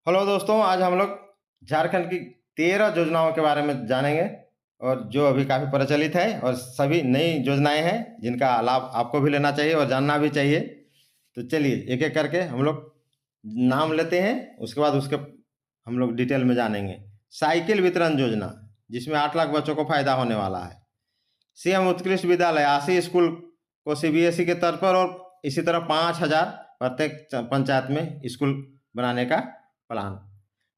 Hello दोस्तों, आज हम लोग झारखंड की 13 योजनाओं के बारे में जानेंगे और जो अभी काफ़ी प्रचलित है और सभी नई योजनाएं हैं जिनका लाभ आपको भी लेना चाहिए और जानना भी चाहिए। तो चलिए एक एक करके हम लोग नाम लेते हैं, उसके बाद उसके हम लोग डिटेल में जानेंगे। साइकिल वितरण योजना, जिसमें 8 लाख बच्चों को फायदा होने वाला है। सीएम उत्कृष्ट विद्यालय, आशी स्कूल को सीबीएसई के तर्ज पर और इसी तरह 5,000 प्रत्येक पंचायत में स्कूल बनाने का प्लान।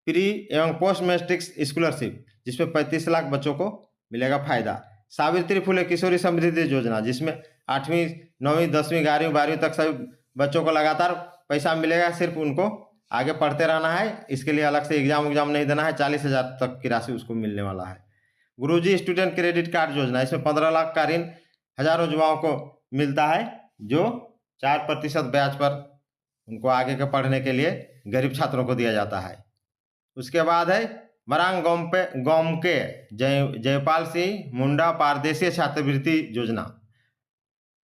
प्री एवं पोस्ट मैट्रिक स्कॉलरशिप, जिसमें 35 लाख बच्चों को मिलेगा फायदा। सावित्री फुले किशोरी समृद्धि योजना, जिसमें 8वीं 9वीं 10वीं 11वीं 12वीं तक सभी बच्चों को लगातार पैसा मिलेगा, सिर्फ उनको आगे पढ़ते रहना है, इसके लिए अलग से एग्जाम नहीं देना है। 40,000 तक की राशि उसको मिलने वाला है। गुरुजी स्टूडेंट क्रेडिट कार्ड योजना, इसमें 15 लाख का ऋण हजारों युवाओं को मिलता है, जो 4% ब्याज पर उनको आगे के पढ़ने के लिए गरीब छात्रों को दिया जाता है। उसके बाद है मरांग गोमके जयपाल सिंह मुंडा पारदेशीय छात्रवृत्ति योजना,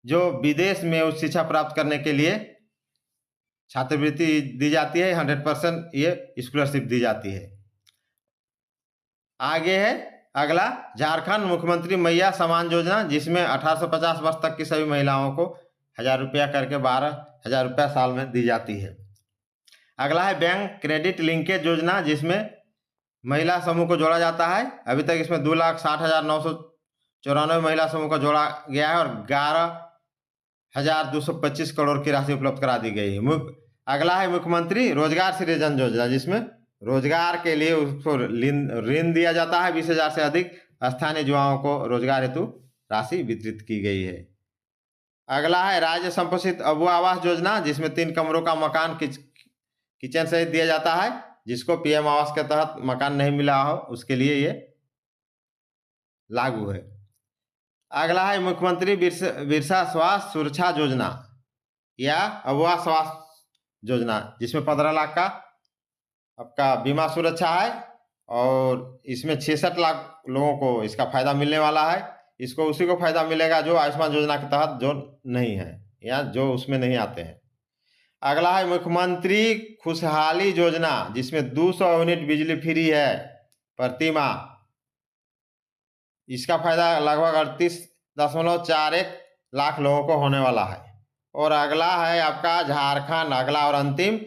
जो विदेश में उच्च शिक्षा प्राप्त करने के लिए छात्रवृत्ति दी जाती है। 100% ये स्कॉलरशिप दी जाती है। आगे है अगला झारखंड मुख्यमंत्री मैया सम्मान योजना, जिसमें 1850 वर्ष तक की सभी महिलाओं को 1,000 रुपया करके 12,000 रुपया साल में दी जाती है। अगला है बैंक क्रेडिट लिंकेज योजना, जिसमें महिला समूह को जोड़ा जाता है। अभी तक इसमें 2,60,994 महिला समूह को जोड़ा गया है और 11,225 करोड़ की राशि उपलब्ध करा दी गई है। अगला है मुख्यमंत्री रोजगार सृजन योजना, जिसमें रोजगार के लिए उसको ऋण दिया जाता है। 20,000 से अधिक स्थानीय युवाओं को रोजगार हेतु राशि वितरित की गई है। अगला है राज्य संपोषित अबू आवास योजना, जिसमें 3 कमरों का मकान किचन सहित दिया जाता है। जिसको पीएम आवास के तहत मकान नहीं मिला हो, उसके लिए ये लागू है। अगला है मुख्यमंत्री बिरसा स्वास्थ्य सुरक्षा योजना या अबुआ स्वास्थ्य योजना, जिसमें 15 लाख का आपका बीमा सुरक्षा है और इसमें 66 लाख लोगों को इसका फायदा मिलने वाला है। इसको उसी को फायदा मिलेगा जो आयुष्मान योजना के तहत जो नहीं है या जो उसमें नहीं आते हैं। अगला है मुख्यमंत्री खुशहाली योजना, जिसमें 200 यूनिट बिजली फ्री है प्रति माह। इसका फायदा लगभग 38.41 लाख लोगों को होने वाला है। और अगला है आपका झारखंड, अगला और अंतिम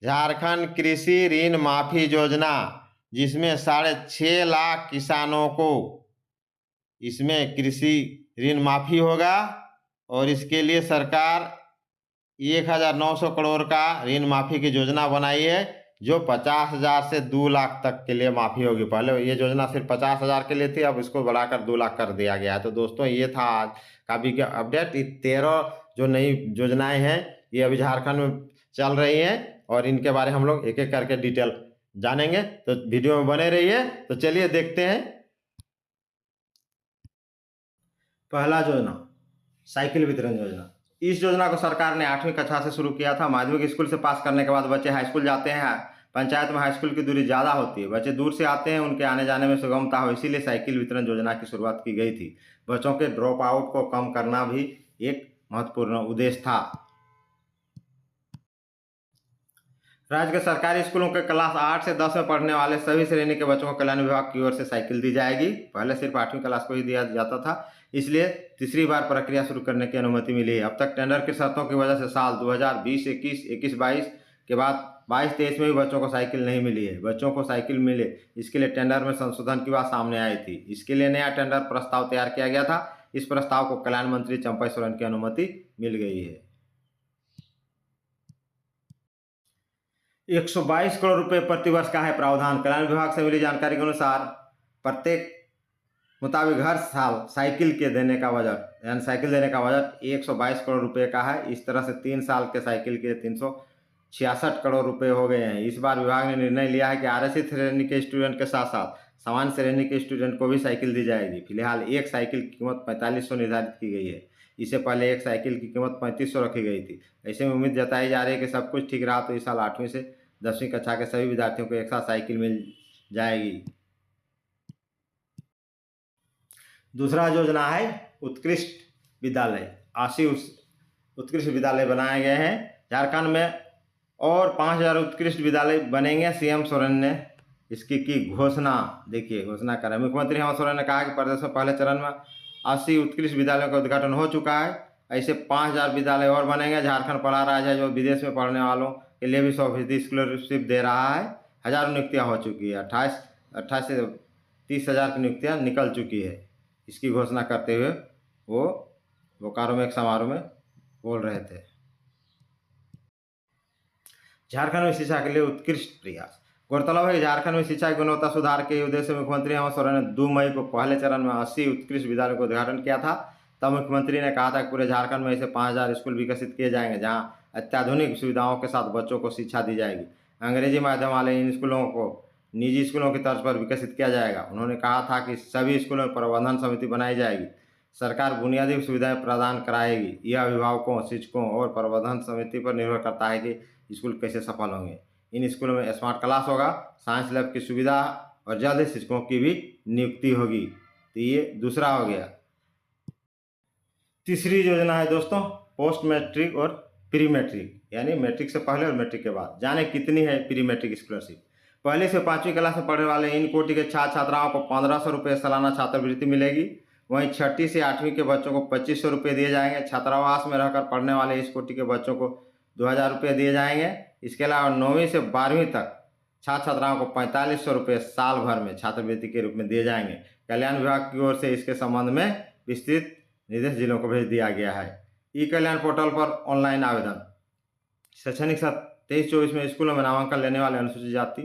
झारखंड कृषि ऋण माफी योजना, जिसमें 6.5 लाख किसानों को इसमें कृषि ऋण माफी होगा और इसके लिए सरकार 1,900 करोड़ का ऋण माफी की योजना बनाई है, जो 50,000 से 2 लाख तक के लिए माफी होगी। पहले ये योजना सिर्फ 50,000 के लिए थी, अब इसको बढ़ाकर 2 लाख कर दिया गया है। तो दोस्तों, ये था आज का भी अपडेट। 13 जो नई योजनाएं हैं ये अभी झारखंड में चल रही हैं और इनके बारे में हम लोग एक एक करके डिटेल जानेंगे, तो वीडियो में बने रहिए। तो चलिए देखते हैं। पहला योजना साइकिल वितरण योजना। इस योजना को सरकार ने 8वीं कक्षा से शुरू किया था। माध्यमिक स्कूल से पास करने के बाद बच्चे हाई स्कूल जाते हैं। पंचायत में हाई स्कूल की दूरी ज़्यादा होती है, बच्चे दूर से आते हैं, उनके आने जाने में सुगमता हो, इसीलिए साइकिल वितरण योजना की शुरुआत की गई थी। बच्चों के ड्रॉप आउट को कम करना भी एक महत्वपूर्ण उद्देश्य था। राज्य के सरकारी स्कूलों के क्लास 8 से 10 में पढ़ने वाले सभी श्रेणी के बच्चों को कल्याण विभाग की ओर से साइकिल दी जाएगी। पहले सिर्फ 8वीं क्लास को ही दिया जाता था, इसलिए तीसरी बार प्रक्रिया शुरू करने की अनुमति मिली है। अब तक टेंडर की शर्तों की वजह से साल 2020-21, 21-22 के बाद 22-23 में भी बच्चों को साइकिल नहीं मिली है। बच्चों को साइकिल मिले, इसके लिए टेंडर में संशोधन की बात सामने आई थी। इसके लिए नया टेंडर प्रस्ताव तैयार किया गया था। इस प्रस्ताव को कल्याण मंत्री चंपा सोरेन की अनुमति मिल गई है। 122 करोड़ रुपए प्रतिवर्ष का है प्रावधान। कल्याण विभाग से मिली जानकारी के अनुसार प्रत्येक मुताबिक हर साल साइकिल के देने का बजट, यानी साइकिल देने का बजट 122 करोड़ रुपए का है। इस तरह से 3 साल के साइकिल के 366 करोड़ रुपए हो गए हैं। इस बार विभाग ने निर्णय लिया है कि आरएससी श्रेणी के स्टूडेंट के साथ साथ सामान्य श्रेणी के स्टूडेंट को भी साइकिल दी जाएगी। फिलहाल एक साइकिल की कीमत 4500 निर्धारित की गई है। इससे पहले एक साइकिल की कीमत 3500 रखी गई थी। ऐसे में उम्मीद जताई जा रही है कि सब कुछ ठीक रहा तो इस साल 8वीं से 10वीं कक्षा के सभी विद्यार्थियों को एक साथ साइकिल मिल जाएगी। दूसरा योजना है उत्कृष्ट विद्यालय। 80 उत्कृष्ट विद्यालय बनाए गए हैं झारखंड में और 5000 उत्कृष्ट विद्यालय बनेंगे। सीएम सोरेन ने इसकी की घोषणा। देखिए घोषणा करें, मुख्यमंत्री हेमंत सोरेन ने कहा कि प्रदेश में पहले चरण में 80 उत्कृष्ट विद्यालयों का उद्घाटन हो चुका है। ऐसे 5000 विद्यालय और बनेंगे। झारखंड पढ़ा राज्य है जो विदेश में पढ़ने वालों के लिए भी 100% स्कॉलरशिप दे रहा है। हज़ारों नियुक्तियाँ हो चुकी है। 28 से 30,000 की नियुक्तियाँ निकल चुकी है। इसकी घोषणा करते हुए वो बोकारो में एक समारोह में बोल रहे थे। झारखंड में शिक्षा के लिए उत्कृष्ट प्रयास। गौरतलब है कि झारखंड में शिक्षा की गुणवत्ता सुधार के उद्देश्य से मुख्यमंत्री हेमंत सोरेन ने 2 मई को पहले चरण में 80 उत्कृष्ट विद्यालयों का उद्घाटन किया था। तब मुख्यमंत्री ने कहा था कि पूरे झारखंड में ऐसे 5000 स्कूल विकसित किए जाएंगे जहां अत्याधुनिक सुविधाओं के साथ बच्चों को शिक्षा दी जाएगी। अंग्रेजी माध्यम वाले इन स्कूलों को निजी स्कूलों की तर्ज पर विकसित किया जाएगा। उन्होंने कहा था कि सभी स्कूलों में प्रबंधन समिति बनाई जाएगी। सरकार बुनियादी सुविधाएं प्रदान कराएगी। यह अभिभावकों, शिक्षकों और प्रबंधन समिति पर निर्भर करता है कि स्कूल कैसे सफल होंगे। इन स्कूलों में स्मार्ट क्लास होगा, साइंस लैब की सुविधा और जल्द ही शिक्षकों की भी नियुक्ति होगी। तो ये दूसरा हो गया। तीसरी योजना है दोस्तों पोस्ट मैट्रिक और प्री मैट्रिक, यानी मैट्रिक से पहले और मैट्रिक के बाद। जाने कितनी है प्री मैट्रिक स्कॉलरशिप। पहले से 5वीं क्लास में पढ़ने वाले इन कोटि के छात्र छात्राओं को 1500 रुपये सालाना छात्रवृत्ति मिलेगी। वहीं 6ठी से 8वीं के बच्चों को 2500 रुपये दिए जाएंगे। छात्रावास में रहकर पढ़ने वाले इस कोटि के बच्चों को 2000 रुपये दिए जाएंगे। इसके अलावा 9वीं से 12वीं तक छात्र छात्राओं को 4500 रुपये साल भर में छात्रवृत्ति के रूप में दिए जाएंगे। कल्याण विभाग की ओर से इसके संबंध में विस्तृत निर्देश जिलों को भेज दिया गया है। ई कल्याण पोर्टल पर ऑनलाइन आवेदन। शैक्षणिक सत्र 23-24 में स्कूलों में नामांकन लेने वाले अनुसूचित जाति,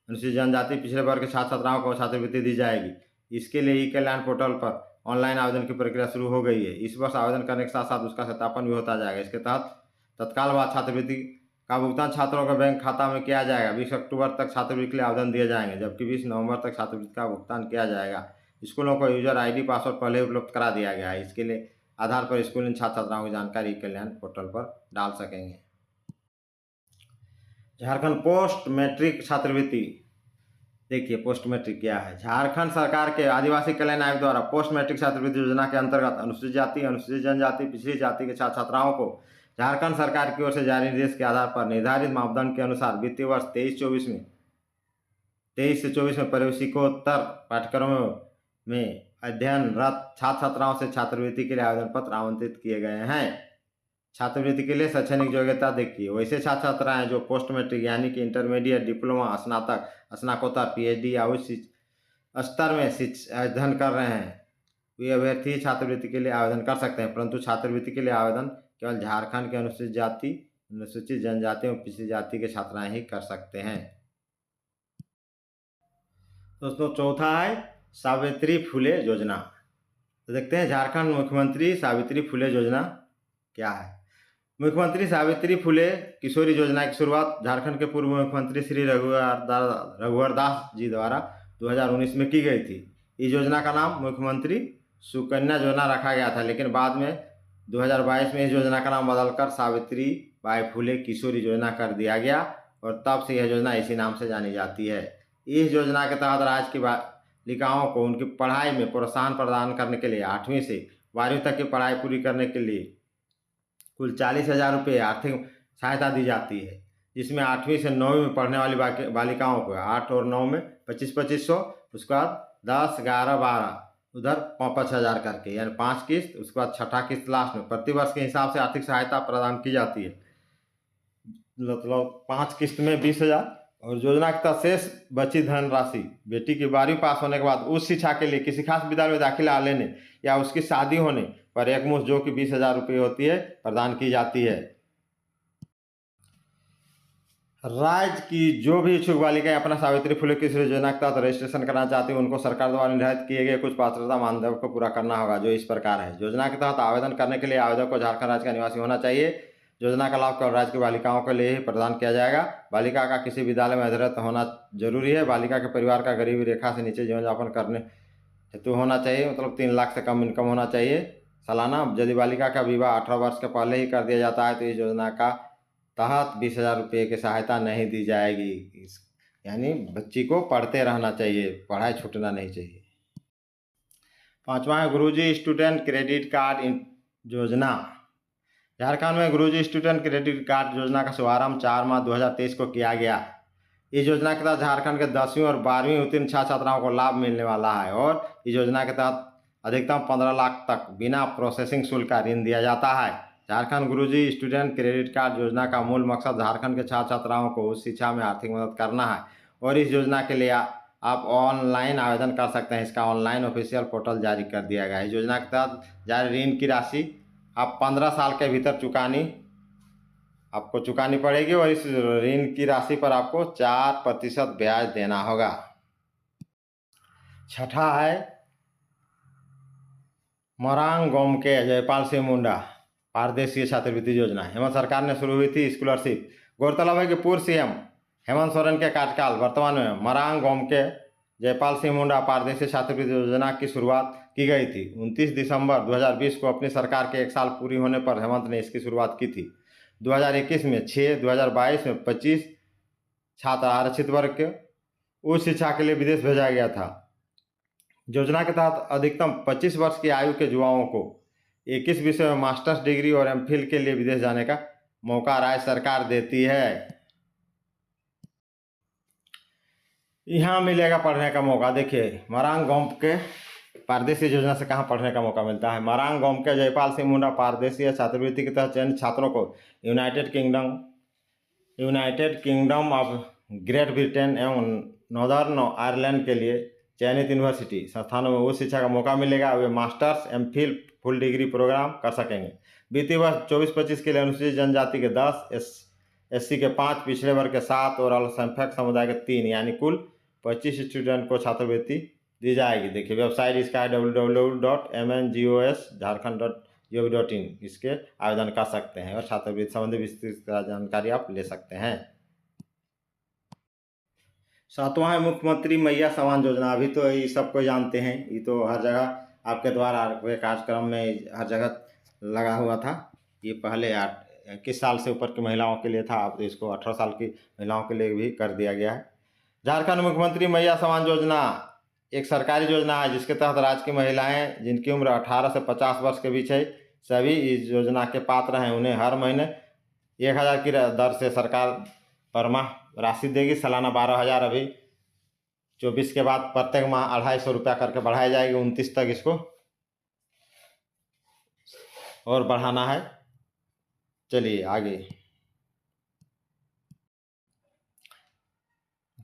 अनुसूचित जनजाति, पिछड़े वर्ग के छात्र छात्राओं को छात्रवृत्ति दी जाएगी। इसके लिए ई कल्याण पोर्टल पर ऑनलाइन आवेदन की प्रक्रिया शुरू हो गई है। इस वर्ष आवेदन करने के साथ साथ उसका सत्यापन भी होता जाएगा। इसके तहत तत्काल बाद छात्रवृत्ति का भुगतान छात्रों के बैंक खाता में किया जाएगा। 20 अक्टूबर तक छात्रवृत्ति के लिए आवेदन दिए जाएंगे, जबकि 20 नवंबर तक छात्रवृत्ति का भुगतान किया जाएगा। स्कूलों को यूजर आईडी पासवर्ड पहले उपलब्ध करा दिया गया है। इसके लिए आधार पर स्कूल इन छात्र छात्राओं की जानकारी कल्याण पोर्टल पर डाल सकेंगे। झारखंड पोस्ट मैट्रिक छात्रवृत्ति। देखिए पोस्ट मैट्रिक क्या है। झारखंड सरकार के आदिवासी कल्याण आयोग द्वारा पोस्ट मैट्रिक छात्रवृत्ति योजना के अंतर्गत अनुसूचित जाति, अनुसूचित जनजाति, पिछड़ी जाति के छात्र छात्राओं को झारखंड सरकार की ओर से जारी निर्देश के आधार पर निर्धारित मापदंड के अनुसार वित्तीय वर्ष 23 से 24 में प्रवेशिकोत्तर पाठ्यक्रमों में अध्ययनरत छात्र छात्राओं से छात्रवृत्ति के लिए आवेदन पत्र आमंत्रित किए गए हैं। छात्रवृत्ति के लिए शैक्षणिक योग्यता देखिए। वैसे छात्र छात्राएं जो पोस्ट मैट्रिक यानी कि इंटरमीडिएट, डिप्लोमा, स्नातक, स्नाकोत्तर, पीएचडी या उच्च स्तर में अध्ययन कर रहे हैं, वे अभ्यर्थी छात्रवृत्ति के लिए आवेदन कर सकते हैं। परंतु छात्रवृत्ति के लिए आवेदन केवल झारखंड के अनुसूचित जाति, अनुसूचित जनजाति और पिछड़ी जाति के छात्राएं ही कर सकते हैं। दोस्तों चौथा है सावित्री फुले योजना। तो देखते हैं झारखंड मुख्यमंत्री सावित्री फुले योजना क्या है। मुख्यमंत्री सावित्री फुले किशोरी योजना की शुरुआत झारखंड के पूर्व मुख्यमंत्री श्री रघुवर दास जी द्वारा 2019 में की गई थी। इस योजना का नाम मुख्यमंत्री सुकन्या योजना रखा गया था, लेकिन बाद में 2022 में इस योजना का नाम बदलकर सावित्री बाई फुले किशोरी योजना कर दिया गया और तब से यह योजना इसी नाम से जानी जाती है। इस योजना के तहत राज्य की बालिकाओं को उनकी पढ़ाई में प्रोत्साहन प्रदान करने के लिए 8वीं से 12वीं तक की पढ़ाई पूरी करने के लिए कुल 40,000 रुपये आर्थिक सहायता दी जाती है, जिसमें 8वीं से 9वीं में पढ़ने वाली बालिकाओं को 8 और 9 में 2500, उसके बाद 10, 11, 12 उधर 5,000 करके, यानी 5 किस्त। उसके बाद 6ठा किस्त लास्ट में प्रति वर्ष के हिसाब से आर्थिक सहायता प्रदान की जाती है। मतलब 5 किस्त में 20,000। और योजना के तहत शेष बची धनराशि बेटी की 12वीं पास होने के बाद उच्च शिक्षा के लिए किसी खास विद्यालय में दाखिला लेने या उसकी शादी होने पर एकमुश्त जो कि 20,000 रुपये होती है प्रदान की जाती है। राज्य की जो भी इच्छुक बालिकाएं अपना सावित्री फुले किशोरी योजना के तहत रजिस्ट्रेशन करना चाहती हैं, उनको सरकार द्वारा निर्धारित किए गए कुछ पात्रता मानदंड को पूरा करना होगा, जो इस प्रकार है। योजना के तहत आवेदन करने के लिए आवेदक को झारखंड राज्य का निवासी होना चाहिए। योजना का लाभ केवल राज्य की बालिकाओं के लिए ही प्रदान किया जाएगा। बालिका का किसी विद्यालय में अध्ययनरत होना जरूरी है। बालिका के परिवार का गरीबी रेखा से नीचे जीवन यापन करने हेतु होना चाहिए, मतलब 3 लाख से कम इनकम होना चाहिए सालाना। यदि बालिका का विवाह 18 वर्ष के पहले ही कर दिया जाता है तो इस योजना का तहत 20,000 रुपये की सहायता नहीं दी जाएगी। यानी बच्ची को पढ़ते रहना चाहिए, पढ़ाई छूटना नहीं चाहिए। 5वां है गुरुजी स्टूडेंट क्रेडिट कार्ड योजना। झारखंड में गुरुजी स्टूडेंट क्रेडिट कार्ड योजना का शुभारंभ 4 मार्च 2023 को किया गया। इस योजना के तहत झारखंड के 10वीं और 12वीं उत्तीर्ण छात्र छात्राओं को लाभ मिलने वाला है और इस योजना के तहत अधिकतम 15 लाख तक बिना प्रोसेसिंग शुल्क का ऋण दिया जाता है। झारखंड गुरुजी स्टूडेंट क्रेडिट कार्ड योजना का मूल मकसद झारखंड के छात्र छात्राओं को उच्च शिक्षा में आर्थिक मदद करना है और इस योजना के लिए आप ऑनलाइन आवेदन कर सकते हैं। इसका ऑनलाइन ऑफिशियल पोर्टल जारी कर दिया गया है। इस योजना के तहत जारी ऋण की राशि आप 15 साल के भीतर आपको चुकानी पड़ेगी और इस ऋण की राशि पर आपको 4% ब्याज देना होगा। छठा है मोरांग गोमके जयपाल सिंह मुंडा पारदेशीय छात्रवृत्ति योजना। हेमंत सरकार ने शुरू हुई थी स्कॉलरशिप। गौरतलब है कि पूर्व सीएम हेमंत सोरेन के कार्यकाल वर्तमान में मोरांग गोमके जयपाल सिंह मुंडा पारदेशीय छात्रवृत्ति योजना की शुरुआत की गई थी। 29 दिसंबर 2020 को अपनी सरकार के 1 साल पूरी होने पर हेमंत ने इसकी शुरुआत की थी। 2021 में 6, 2022 में 25 छात्र आरक्षित वर्ग के उच्च शिक्षा के लिए विदेश भेजा गया था। योजना के तहत अधिकतम 25 वर्ष की आयु के युवाओं को 21 विषय में मास्टर्स डिग्री और एमफिल के लिए विदेश जाने का मौका राज्य सरकार देती है। यहाँ मिलेगा पढ़ने का मौका। देखिए मोरांग गोमके पारदेशीय योजना से कहाँ पढ़ने का मौका मिलता है। मोरांग गोमके जयपाल सिंह मुंडा पारदेशीय छात्रवृत्ति के तहत चयनित छात्रों को United kingdom of great Britain एवं नॉर्दर्न आयरलैंड के लिए चयनित यूनिवर्सिटी संस्थानों में उच्च शिक्षा का मौका मिलेगा। वे masters MPhil full degree program कर सकेंगे। वित्तीय वर्ष 24-25 के लिए अनुसूचित जनजाति के 10, एससी के 5, पिछड़े वर्ग के 7 और अल्पसंख्यक समुदाय के 3 यानी कुल 25 स्टूडेंट को छात्रवृत्ति दी जाएगी। देखिए वेबसाइट इसका है www.mngosjharkhand.gov.in। इसके आवेदन कर सकते हैं और छात्रवृत्ति संबंधी विस्तृत जानकारी आप ले सकते हैं। 7वां है मुख्यमंत्री मैया सम्मान योजना। अभी तो ये सबको जानते हैं, ये तो हर जगह आपके द्वारा हुए कार्यक्रम में हर जगह लगा हुआ था। ये पहले 21 साल से ऊपर की महिलाओं के लिए था, अब इसको 18 साल की महिलाओं के लिए भी कर दिया गया है। झारखंड मुख्यमंत्री मैया सम्मान योजना एक सरकारी योजना है जिसके तहत राज्य की महिलाएं जिनकी उम्र 18 से 50 वर्ष के बीच है सभी इस योजना के पात्र हैं। उन्हें हर महीने 1000 की दर से सरकार पर माह राशि देगी। सालाना 12,000 अभी 24 के बाद प्रत्येक माह 250 रुपया करके बढ़ाई जाएगी। 29 तक इसको और बढ़ाना है। चलिए आगे।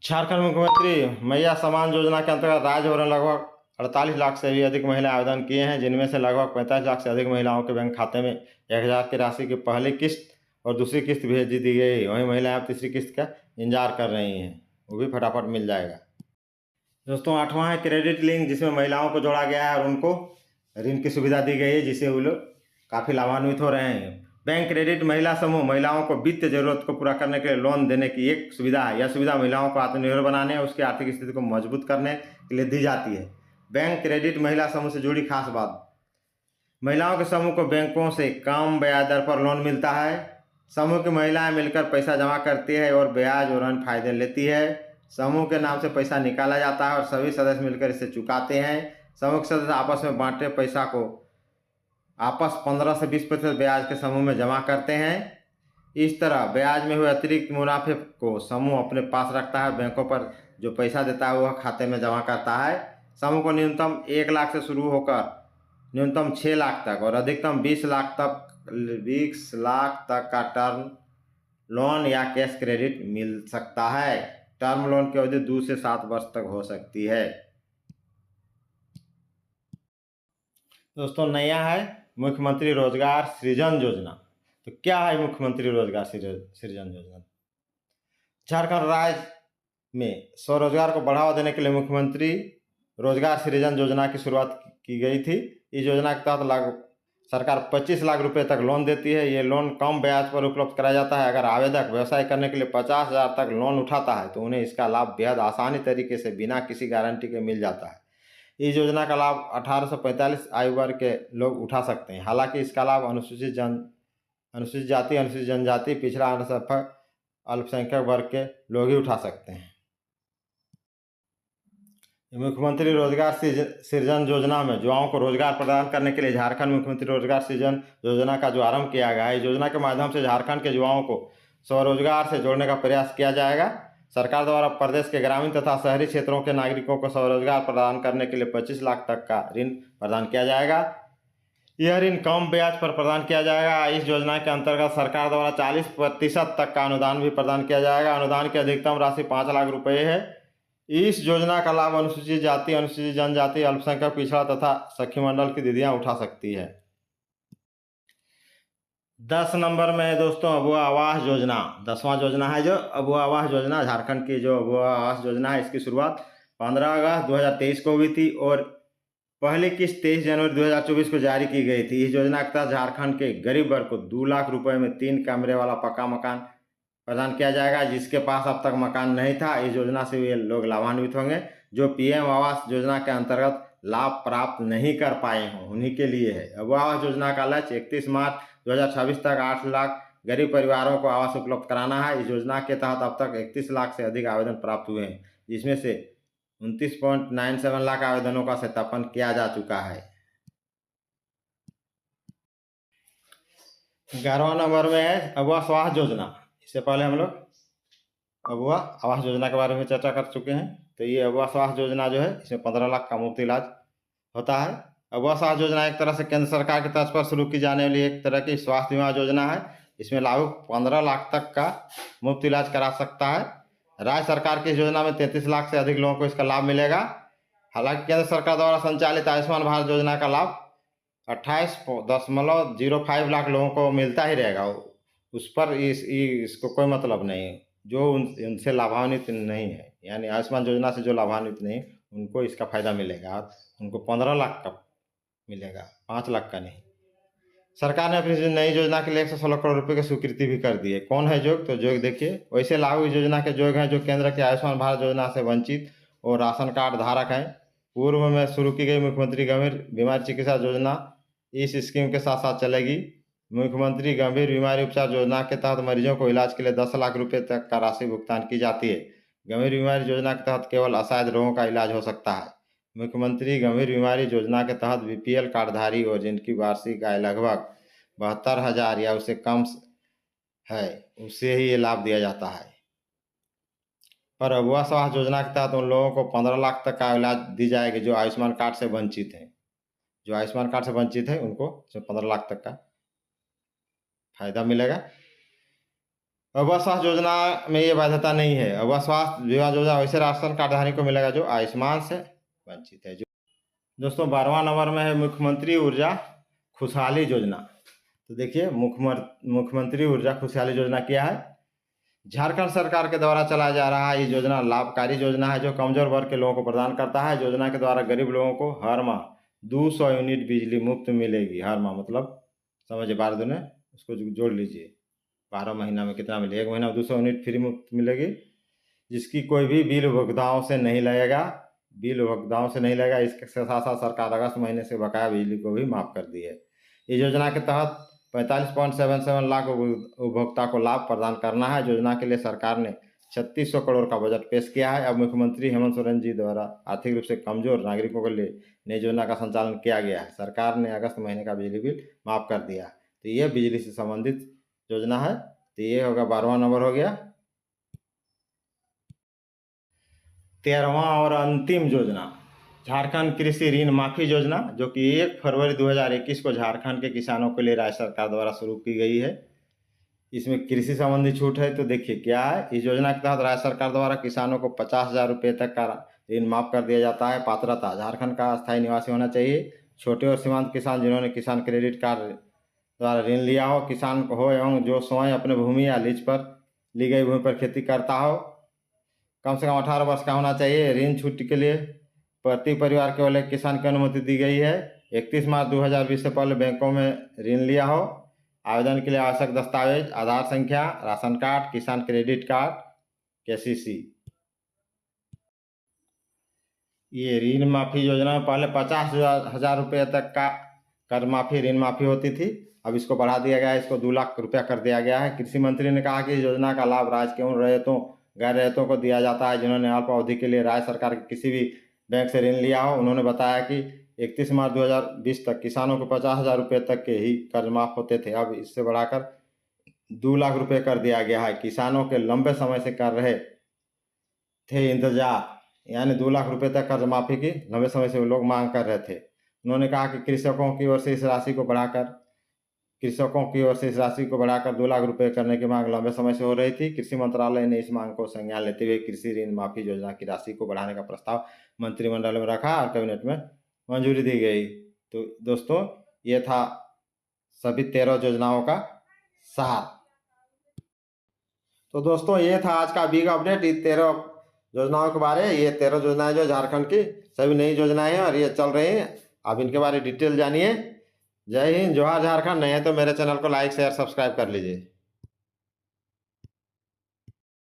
झारखंड मुख्यमंत्री मैया सम्मान योजना के अंतर्गत राज्य भर में लगभग 48 लाख से भी अधिक महिलाएं आवेदन किए हैं, जिनमें से लगभग 45 लाख से अधिक महिलाओं के बैंक खाते में 1000 की राशि की पहली किस्त और दूसरी किस्त भेज दी गई। वहीं महिलाएं अब तीसरी किस्त का इंतजार कर रही हैं, वो भी फटाफट मिल जाएगा। दोस्तों 8वां है क्रेडिट लिंक, जिसमें महिलाओं को जोड़ा गया है और उनको ऋण की सुविधा दी गई है, जिससे वो लोग काफ़ी लाभान्वित हो रहे हैं। बैंक क्रेडिट महिला समूह महिलाओं को वित्तीय जरूरत को पूरा करने के लिए लोन देने की एक सुविधा है। यह सुविधा महिलाओं को आत्मनिर्भर बनाने और उसकी आर्थिक स्थिति को मजबूत करने के लिए दी जाती है। बैंक क्रेडिट महिला समूह से जुड़ी खास बात, महिलाओं के समूह को बैंकों से कम ब्याज दर पर लोन मिलता है। समूह की महिलाएं मिलकर पैसा जमा करती है और ब्याज और अन्य फायदे लेती है। समूह के नाम से पैसा निकाला जाता है और सभी सदस्य मिलकर इसे चुकाते हैं। समूह के सदस्य आपस में बांटे पैसा को आपस 15 से 20% ब्याज के समूह में जमा करते हैं। इस तरह ब्याज में हुए अतिरिक्त मुनाफे को समूह अपने पास रखता है। बैंकों पर जो पैसा देता है वह खाते में जमा करता है। समूह को न्यूनतम 1 लाख से शुरू होकर न्यूनतम 6 लाख तक और अधिकतम 20 लाख तक का टर्म लोन या कैश क्रेडिट मिल सकता है। टर्म लोन की अवधि 2 से 7 वर्ष तक हो सकती है। दोस्तों नया है मुख्यमंत्री रोजगार सृजन योजना। तो क्या है मुख्यमंत्री रोजगार सृजन योजना? झारखंड राज्य में स्वरोजगार को बढ़ावा देने के लिए मुख्यमंत्री रोजगार सृजन योजना की शुरुआत की गई थी। इस योजना के तहत सरकार 25 लाख रुपए तक लोन देती है। ये लोन कम ब्याज पर उपलब्ध कराया जाता है। अगर आवेदक व्यवसाय करने के लिए 50,000 तक लोन उठाता है तो उन्हें इसका लाभ बेहद आसानी तरीके से बिना किसी गारंटी के मिल जाता है। इस योजना का लाभ 18 से 45 आयु वर्ग के लोग उठा सकते हैं। हालांकि इसका लाभ अनुसूचित जाति, अनुसूचित जनजाति, पिछड़ा अल्पसंख्यक वर्ग के लोग ही उठा सकते हैं। मुख्यमंत्री रोजगार सृजन योजना में युवाओं को रोजगार प्रदान करने के लिए झारखंड मुख्यमंत्री रोजगार सृजन योजना का जो आरंभ किया गया है, इस योजना के माध्यम से झारखंड के युवाओं को स्वरोजगार से जोड़ने का प्रयास किया जाएगा। सरकार द्वारा प्रदेश के ग्रामीण तथा शहरी क्षेत्रों के नागरिकों को स्वरोजगार प्रदान करने के लिए 25 लाख तक का ऋण प्रदान किया जाएगा। यह ऋण कम ब्याज पर प्रदान किया जाएगा। इस योजना के अंतर्गत सरकार द्वारा 40% तक का अनुदान भी प्रदान किया जाएगा। अनुदान की अधिकतम राशि 5 लाख रुपये है। इस योजना का लाभ अनुसूचित जाति, अनुसूचित जनजाति, अल्पसंख्यक, पिछड़ा तथा सखी मंडल की दीदियां उठा सकती है। 10 नंबर में है दोस्तों अबुआ आवास योजना। 10वां योजना है जो अबुआ आवास योजना। झारखंड की जो अबुआ आवास योजना है, इसकी शुरुआत 15 अगस्त 2023 को हुई थी और पहली किस्त 23 जनवरी 2024 को जारी की गई थी। इस योजना के तहत झारखंड के गरीब वर्ग को 2 लाख रुपए में 3 कमरे वाला पक्का मकान प्रदान किया जाएगा। जिसके पास अब तक मकान नहीं था, इस योजना से वे लोग लाभान्वित होंगे। जो पीएम आवास योजना के अंतर्गत लाभ प्राप्त नहीं कर पाए हों, उन्हीं के लिए है। अबुआ आवास योजना का लक्ष्य 31 मार्च 2026 तक 8 लाख गरीब परिवारों को आवास उपलब्ध कराना है। इस योजना के तहत अब तक 31 लाख से अधिक आवेदन प्राप्त हुए हैं, जिसमें से 29.97 लाख आवेदनों का सत्यापन किया जा चुका है। 11वां नंबर में है अबुआ स्वास्थ्य योजना। इससे पहले हम लोग अबुआ आवास योजना के बारे में चर्चा कर चुके हैं। तो ये अबुआ स्वास्थ्य योजना जो है, इसमें 15 लाख का मुफ्त इलाज होता है। अबुआ स्वास्थ्य योजना एक तरह से केंद्र सरकार की तरफ पर शुरू की जाने वाली एक तरह की स्वास्थ्य बीमा योजना है। इसमें लाभुक 15 लाख तक का मुफ्त इलाज करा सकता है। राज्य सरकार की इस योजना में 33 लाख से अधिक लोगों को इसका लाभ मिलेगा। हालांकि केंद्र सरकार द्वारा संचालित आयुष्मान भारत योजना का लाभ 28.05 लाख लोगों को मिलता ही रहेगा। उस पर इसको कोई मतलब नहीं है। जो उनसे लाभान्वित नहीं है, यानी आयुष्मान योजना से जो लाभान्वित नहीं, उनको इसका फायदा मिलेगा। उनको 15 लाख का मिलेगा, 5 लाख का नहीं। सरकार ने अपनी नई योजना के लिए 116 करोड़ रुपए की स्वीकृति भी कर दी है। कौन है जोग? तो जोग देखिए, वैसे लागू इस योजना के जोग हैं जो केंद्र के आयुष्मान भारत योजना से वंचित और राशन कार्ड धारक हैं। पूर्व में शुरू की गई मुख्यमंत्री गंभीर बीमारी चिकित्सा योजना इस स्कीम के साथ साथ चलेगी। मुख्यमंत्री गंभीर बीमारी उपचार योजना के तहत मरीजों को इलाज के लिए 10 लाख रुपए तक का राशि भुगतान की जाती है। गंभीर बीमारी योजना के तहत केवल असहाय रोगों का इलाज हो सकता है। मुख्यमंत्री गंभीर बीमारी योजना के तहत बीपीएल कार्डधारी और जिनकी वार्षिक आय लगभग 72,000 या उससे कम है, उसे ही ये लाभ दिया जाता है। पर अबुआ स्वास्थ्य योजना के तहत उन लोगों को 15 लाख तक का इलाज दी जाएगी जो आयुष्मान कार्ड से वंचित हैं। जो आयुष्मान कार्ड से वंचित है उनको 15 लाख तक का फायदा मिलेगा। अबुआ स्वास्थ्य योजना में ये बाध्यता नहीं है। अबुआ स्वास्थ्य बीमा योजना वैसे राशन कार्डधारी को मिलेगा जो आयुष्मान से वंचित है। दोस्तों 12वां नंबर में है मुख्यमंत्री ऊर्जा खुशहाली योजना। तो देखिए, मुख्यमंत्री ऊर्जा खुशहाली योजना क्या है? झारखंड सरकार के द्वारा चलाया जा रहा है। ये योजना लाभकारी योजना है जो कमजोर वर्ग के लोगों को प्रदान करता है। योजना के द्वारा गरीब लोगों को हर माह 200 यूनिट बिजली मुफ्त मिलेगी। हर माह मतलब समझिए 12 दूने, उसको जोड़ लीजिए, 12 महीना में कितना मिलेगा? 1 महीना में 200 यूनिट फ्री मुफ्त मिलेगी, जिसकी कोई भी बिल उपभोक्ताओं से नहीं लगेगा। इसके साथ साथ सरकार अगस्त महीने से बकाया बिजली को भी माफ कर दी है। इस योजना के तहत 45.77 लाख उपभोक्ता को लाभ प्रदान करना है। योजना के लिए सरकार ने 3600 करोड़ का बजट पेश किया है। अब मुख्यमंत्री हेमंत सोरेन जी द्वारा आर्थिक रूप से कमजोर नागरिकों के लिए नई योजना का संचालन किया गया है। सरकार ने अगस्त महीने का बिजली बिल माफ कर दिया। तो ये बिजली से संबंधित योजना है। तो ये होगा 12वां नंबर हो गया। 13वां और अंतिम योजना झारखंड कृषि ऋण माफी योजना, जो कि 1 फरवरी 2021 को झारखंड के किसानों के लिए राज्य सरकार द्वारा शुरू की गई है। इसमें कृषि संबंधी छूट है। तो देखिए क्या है, इस योजना के तहत राज्य सरकार द्वारा किसानों को 50,000 रुपये तक का ऋण माफ कर दिया जाता है। पात्रता: झारखंड का स्थायी निवासी होना चाहिए। छोटे और सीमांत किसान जिन्होंने किसान क्रेडिट कार्ड द्वारा ऋण लिया हो, किसान हो एवं जो स्वयं अपने भूमि या लीज पर ली गई भूमि पर खेती करता हो, कम से कम 18 वर्ष का होना चाहिए। ऋण छूट के लिए प्रति परिवार केवल एक किसान की अनुमति दी गई है। 31 मार्च 2020 से पहले बैंकों में ऋण लिया हो। आवेदन के लिए आवश्यक दस्तावेज: आधार संख्या, राशन कार्ड, किसान क्रेडिट कार्ड, केसीसी। ये ऋण माफी योजना में पहले 50,000 रुपये तक का कर माफी, ऋण माफी होती थी। अब इसको बढ़ा दिया गया है, इसको 2 लाख रुपया कर दिया गया है। कृषि मंत्री ने कहा कि इस योजना का लाभ राज्य के उन रैयतों गैर रैयतों को दिया जाता है जिन्होंने अल्प अवधि के लिए राज्य सरकार के किसी भी बैंक से ऋण लिया हो, उन्होंने बताया कि 31 मार्च 2020 तक किसानों को 50,000 रुपये तक के ही कर्ज माफ होते थे। अब इससे बढ़ाकर 2 लाख रुपये कर दिया गया है। किसानों के लंबे समय से कर रहे थे इंतजार, यानी 2 लाख रुपये तक कर्ज माफी की लंबे समय से वो लोग मांग कर रहे थे। उन्होंने कहा कि कृषकों की ओर से इस राशि को बढ़ाकर 2 लाख रुपये करने की मांग लंबे समय से हो रही थी। कृषि मंत्रालय ने इस मांग को संज्ञान लेते हुए कृषि ऋण माफी योजना की राशि को बढ़ाने का प्रस्ताव मंत्रिमंडल में रखा और कैबिनेट में मंजूरी दी गई। तो दोस्तों, ये था सभी 13 योजनाओं का सार। तो दोस्तों, ये था आज का बिग अपडेट इन 13 योजनाओं के बारे। ये 13 योजनाएं जो झारखंड की सभी नई योजनाएं हैं और ये चल रही हैं। आप इनके बारे में डिटेल जानिए। जय हिंद, जोहार झारखंड। नहीं है तो मेरे चैनल को लाइक शेयर सब्सक्राइब कर लीजिए।